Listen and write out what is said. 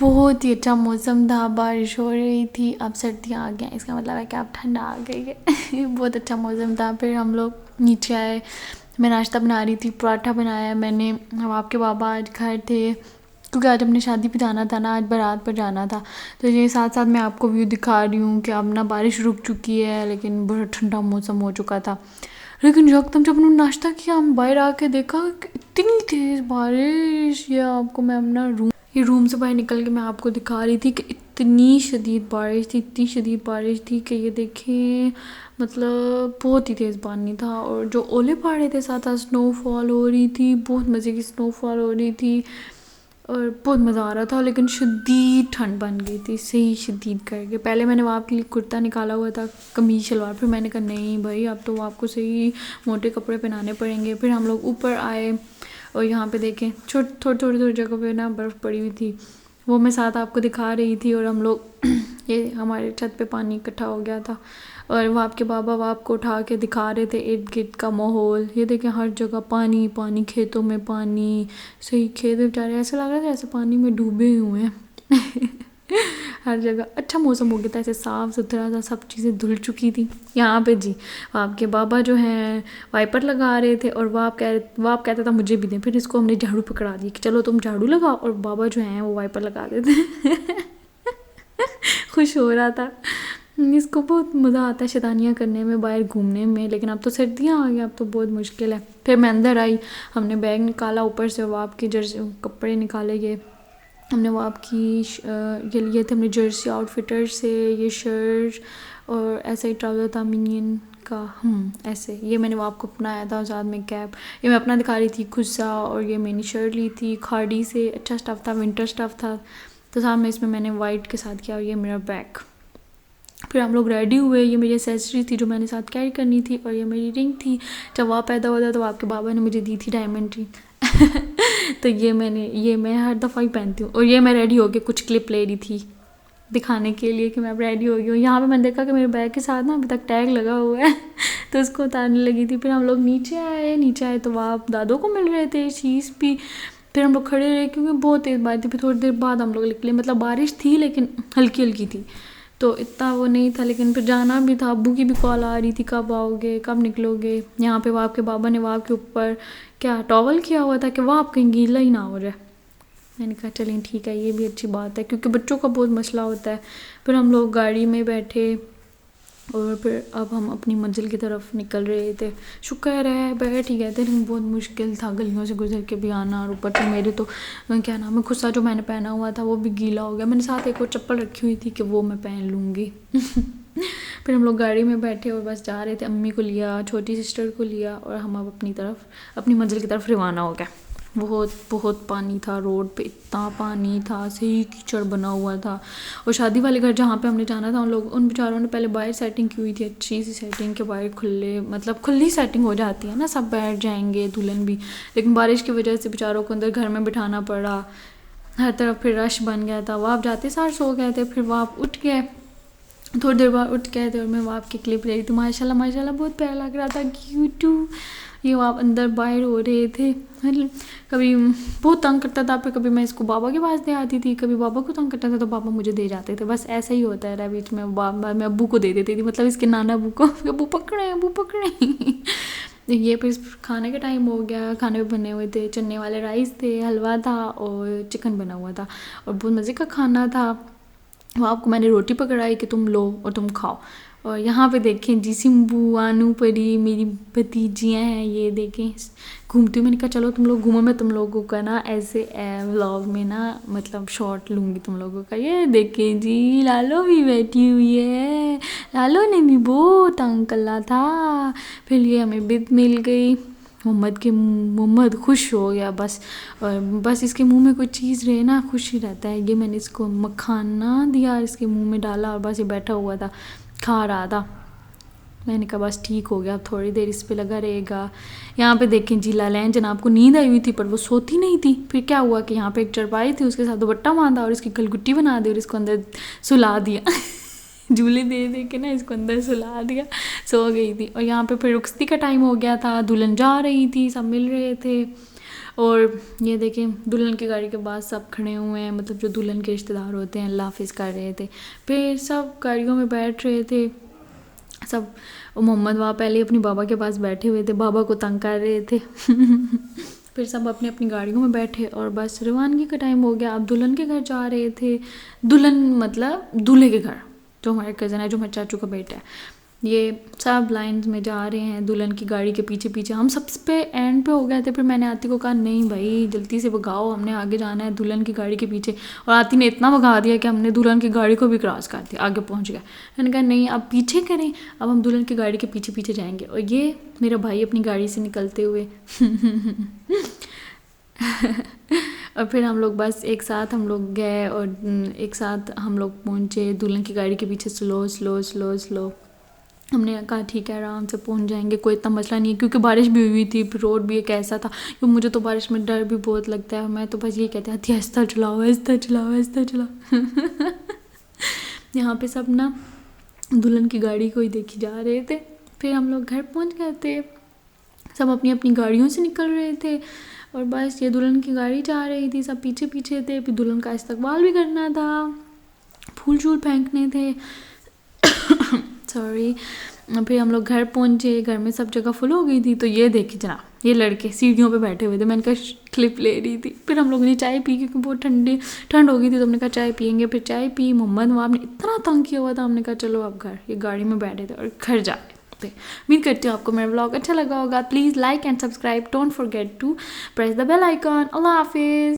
بہت ہی اچھا موسم تھا، بارش ہو رہی تھی، اب سردیاں آ گئیں، اس کا مطلب ہے کہ اب ٹھنڈا آ گئی ہے۔ بہت اچھا موسم تھا۔ پھر ہم لوگ نیچے آئے، میں ناشتہ بنا رہی تھی، پراٹھا بنایا میں نے۔ آپ کے بابا آج گھر تھے کیونکہ آج ہم نے شادی پہ جانا تھا نا، آج بارات پر جانا تھا، تو یہ ساتھ ساتھ میں آپ کو ویو دکھا رہی ہوں کہ اب نا بارش رک چکی ہے، لیکن بہت ٹھنڈا موسم ہو چکا تھا۔ لیکن یکدم جب انہوں نے ناشتہ کیا، ہم باہر آ کے دیکھا کہ اتنی تیز بارش، یہ آپ کو میں اپنا روم سے باہر نکل کے میں آپ کو دکھا رہی تھی کہ اتنی شدید بارش تھی، اتنی شدید بارش تھی کہ یہ دیکھیں، مطلب بہت ہی تیز پانی تھا، اور جو اولے پڑ رہے تھے ساتھ ساتھ سنو فال ہو رہی تھی، بہت مزے کی سنو فال ہو رہی تھی، اور بہت مزہ آ رہا تھا، لیکن شدید ٹھنڈ بن گئی تھی، صحیح شدید کر کے۔ پہلے میں نے وہ آپ کے لیے کرتا نکالا ہوا تھا، قمیض شلوار، پھر میں نے کہا نہیں بھائی اب تو آپ کو صحیح موٹے کپڑے پہنانے پڑیں گے۔ پھر ہم لوگ اوپر آئے اور یہاں پہ دیکھیں تھوڑی جگہ پہ نا برف پڑی ہوئی تھی، وہ میں ساتھ آپ کو دکھا رہی تھی، اور ہم لوگ یہ ہمارے چھت پہ پانی اکٹھا ہو گیا تھا، اور وہ آپ کے بابا وہ آپ کو اٹھا کے دکھا رہے تھے ارد گرد کا ماحول۔ یہ دیکھیں ہر جگہ پانی پانی، کھیتوں میں پانی، صحیح کھیت بیچارے ایسے لگ رہا تھا ایسے پانی میں ڈوبے ہوئے ہیں۔ ہر جگہ اچھا موسم ہو گیا تھا، ایسے صاف ستھرا تھا، سب چیزیں دھل چکی تھی۔ یہاں پہ جی آپ کے بابا جو ہیں وائپر لگا رہے تھے، اور وہ آپ کہتا تھا مجھے بھی دیں، پھر اس کو ہم نے جھاڑو پکڑا دی کہ چلو تم جھاڑو لگاؤ، اور بابا جو ہیں وہ وائپر لگا دیتے۔ خوش ہو رہا تھا، اس کو بہت مزہ آتا ہے شیطانیاں کرنے میں، باہر گھومنے میں، لیکن اب تو سردیاں آ گئی، اب تو بہت مشکل ہے۔ پھر میں اندر آئی، ہم نے بیگ نکالا، اوپر سے وہ آپ کے کپڑے نکالے گئے، ہم نے وہ آپ کی یہ لیے تھے، ہم نے جرسی آؤٹ فٹر سے یہ شرٹ، اور ایسا ہی ٹراؤزر تھا منین کا، ایسے یہ میں نے وہ آپ کو اپنایا تھا، ساتھ میں کیپ، یہ میں اپنا دکھا رہی تھی خزہ، اور یہ میں نے شرٹ لی تھی کھاڑی سے، اچھا سٹف تھا، ونٹر سٹف تھا، تو ساتھ میں اس میں نے وائٹ کے ساتھ کیا، اور یہ میرا بیگ۔ پھر ہم لوگ ریڈی ہوئے، یہ میری ایسیسری تھی جو میں نے ساتھ کیری کرنی تھی، اور یہ میری رنگ تھی، جب وہ پیدا ہوا تھا تو آپ کے بابا نے مجھے دی تھی ڈائمنڈ رنگ۔ تو یہ میں ہر دفعہ ہی پہنتی ہوں، اور یہ میں ریڈی ہو کے کچھ کلپ لے رہی تھی دکھانے کے لیے کہ میں اب ریڈی ہو گئی ہوں۔ یہاں پہ میں نے دیکھا کہ میرے بیگ کے ساتھ نا ابھی تک ٹیگ لگا ہوا ہے، تو اس کو اتارنے لگی تھی۔ پھر ہم لوگ نیچے آئے تو وہ آپ دادوں کو مل رہے تھے چیز بھی، پھر ہم لوگ کھڑے رہے کیونکہ بہت تیز بارش تھی، پھر تھوڑی دیر بعد ہم لوگ نکلے، مطلب بارش تھی لیکن ہلکی ہلکی تھی، تو اتنا وہ نہیں تھا، لیکن پھر جانا بھی تھا، ابو کی بھی کال آ رہی تھی کب آؤ گے کب نکلو گے۔ یہاں پہ وہ آپ کے بابا نے وہ آپ کے اوپر کیا ٹاول کیا ہوا تھا کہ وہ آپ کہیں گیلا ہی نہ ہو جائے۔ میں نے کہا چلیں ٹھیک ہے، یہ بھی اچھی بات ہے کیونکہ بچوں کا بہت مسئلہ ہوتا ہے۔ پھر ہم لوگ گاڑی میں بیٹھے، اور پھر اب ہم اپنی منزل کی طرف نکل رہے تھے، شکر ہے بیٹھ ہی گئے تھے، لیکن بہت مشکل تھا گلیوں سے گزر کے بھی آنا، اور اوپر سے میرے تو کیا نام ہے خصہ جو میں نے پہنا ہوا تھا وہ بھی گیلا ہو گیا، میں نے ساتھ ایک اور چپل رکھی ہوئی تھی کہ وہ میں پہن لوں گی۔ پھر ہم لوگ گاڑی میں بیٹھے اور بس جا رہے تھے، امی کو لیا، چھوٹی سسٹر کو لیا، اور ہم اب اپنی منزل کی طرف روانہ ہو گئے۔ بہت پانی تھا روڈ پہ، اتنا پانی تھا، صحیح کیچڑ بنا ہوا تھا، اور شادی والے گھر جہاں پہ ہم نے جانا تھا ان بیچاروں نے پہلے باہر سیٹنگ کی ہوئی تھی، اچھی سی سیٹنگ کے باہر کھلی سیٹنگ ہو جاتی ہے نا، سب بیٹھ جائیں گے دلہن بھی، لیکن بارش کی وجہ سے بیچاروں کو اندر گھر میں بٹھانا پڑا، ہر طرف پھر رش بن گیا تھا۔ وہ آپ جاتے سار سو گئے تھے، پھر وہ آپ اٹھ گئے، تھوڑی دیر بعد اٹھ گئے تھے، اور میں وہ آپ کی کلپ لے رہی تھی، ماشاء اللہ بہت پیارا لگ رہا تھا، کیوٹو۔ یہ وہ آپ اندر باہر ہو رہے تھے، کبھی بہت تنگ کرتا تھا، پھر کبھی میں اس کو بابا کے پاس دے آتی تھی، کبھی بابا کو تنگ کرتا تھا تو بابا مجھے دے جاتے تھے، بس ایسا ہی ہوتا ہے بیچ میں، میں ابو کو دے دیتی تھی، مطلب اس کے نانا ابو کو، ابو پکڑے۔ یہ پھر کھانے کا ٹائم ہو گیا، کھانے پہ بنے ہوئے تھے چنے والے رائس تھے، حلوہ تھا، اور چکن بنا ہوا تھا، اور بہت مزے کا کھانا تھا۔ وہ آپ کو میں نے روٹی پکڑائی کہ تم لو اور تم کھاؤ، اور یہاں پہ دیکھیں جی سمبو، آنو پری میری بھتیجیاں ہیں، یہ دیکھیں گھومتی ہوں، میں نے کہا چلو تم لوگ گھومو، میں تم لوگوں کا نا ایسے ولاگ میں نا مطلب شارٹ لوں گی تم لوگوں کا۔ یہ دیکھیں جی لالو بھی بیٹھی ہوئی ہے، لالو نے بھی بہت تنگ کرلا تھا۔ پھر یہ ہمیں بت مل گئی، محمد خوش ہو گیا بس اس کے منہ میں کوئی چیز رہے نا خوش ہی رہتا ہے۔ یہ میں نے اس کو مکھانا دیا، اس کے منہ میں ڈالا، اور بس یہ بیٹھا ہوا تھا کھا رہا تھا۔ میں نے کہا بس ٹھیک ہو گیا، اب تھوڑی دیر اس پہ لگا رہے گا۔ یہاں پہ دیکھیں جی لالین جناب کو نیند آئی ہوئی تھی پر وہ سوتی نہیں تھی، پھر کیا ہوا کہ یہاں پہ ایک چرپائی تھی، اس کے ساتھ دوپٹہ باندھا اور اس کی گلگٹی بنا دی اور اس کو اندر سلا دیا۔ جھولے دے دے کے نا اس کو اندر سلا دیا, سو گئی تھی. اور یہاں پہ پھر رخصتی کا ٹائم ہو گیا تھا, دلہن جا رہی تھی, سب مل رہے تھے. اور یہ دیکھیں دلہن کی گاڑی کے بعد سب کھڑے ہوئے ہیں, مطلب جو دلہن کے رشتہ دار ہوتے ہیں, اللہ حافظ کر رہے تھے. پھر سب گاڑیوں میں بیٹھ رہے تھے سب. محمد وہاں پہلے اپنی بابا کے پاس بیٹھے ہوئے تھے, بابا کو تنگ کر رہے تھے. پھر سب اپنی اپنی گاڑیوں میں بیٹھے اور بس روانگی کا ٹائم ہو گیا. اب دلہن کے گھر جا رہے تھے, دلہن مطلب دولہے کے گھر, جو ہمارے کزن ہے, جو ہمارے چاچو کا بیٹا ہے. یہ سب لائنز میں جا رہے ہیں دلہن کی گاڑی کے پیچھے پیچھے. ہم سب پہ اینڈ پہ ہو گئے تھے. پھر میں نے آتی کو کہا نہیں بھائی جلدی سے بھگاؤ, ہم نے آگے جانا ہے دلہن کی گاڑی کے پیچھے. اور آتی نے اتنا بھگا دیا کہ ہم نے دلہن کی گاڑی کو بھی کراس کر دیا, آگے پہنچ گئے. میں نے کہا نہیں آپ پیچھے کریں, اب ہم دلہن کی گاڑی کے پیچھے پیچھے جائیں گے. اور یہ میرا بھائی اپنی گاڑی سے نکلتے ہوئے اور پھر ہم لوگ بس ایک ساتھ ہم لوگ گئے اور ایک ساتھ ہم لوگ پہنچے دلہن کی گاڑی کے پیچھے. سلو سلو سلو سلو ہم نے کہا ٹھیک ہے آرام سے پہنچ جائیں گے, کوئی اتنا مسئلہ نہیں ہے, کیونکہ بارش بھی ہوئی تھی. پھر روڈ بھی ایک ایسا تھا, کیونکہ مجھے تو بارش میں ڈر بھی بہت لگتا ہے. میں تو بس یہ کہتے ہیں آہستہ چلاؤ آہستہ چلاؤ آہستہ چلاؤ. یہاں پہ سب نا دلہن کی گاڑی کو ہی دیکھی جا رہے تھے. پھر ہم لوگ گھر پہنچ گئے تھے, سب اپنی اپنی گاڑیوں سے نکل رہے تھے. اور بس یہ دلہن کی گاڑی جا رہی تھی, سب پیچھے پیچھے تھے. پھر دلہن کا استقبال بھی کرنا تھا, پھول شول پھینکنے تھے. سوری. پھر ہم لوگ گھر پہنچے, گھر میں سب جگہ فل ہو گئی تھی. تو یہ دیکھیں جناب یہ لڑکے سیڑھیوں پہ بیٹھے ہوئے تھے. میں نے کہا کلپ لے رہی تھی. پھر ہم لوگوں نے چائے پی, کیونکہ بہت ٹھنڈ ہو گئی تھی. تو ہم نے کہا چائے پئیں گے. پھر چائے پی. محمد وہاں نے اتنا تنگ کیا ہوا تھا, ہم نے کہا چلو اب گھر. یہ گاڑی میں بیٹھے تھے اور گھر جا رہے تھے. امید کرتی ہوں آپ کو میرا ولاگ اچھا لگا ہوگا. Please like and subscribe. Don't forget to press the bell icon. اللہ حافظ.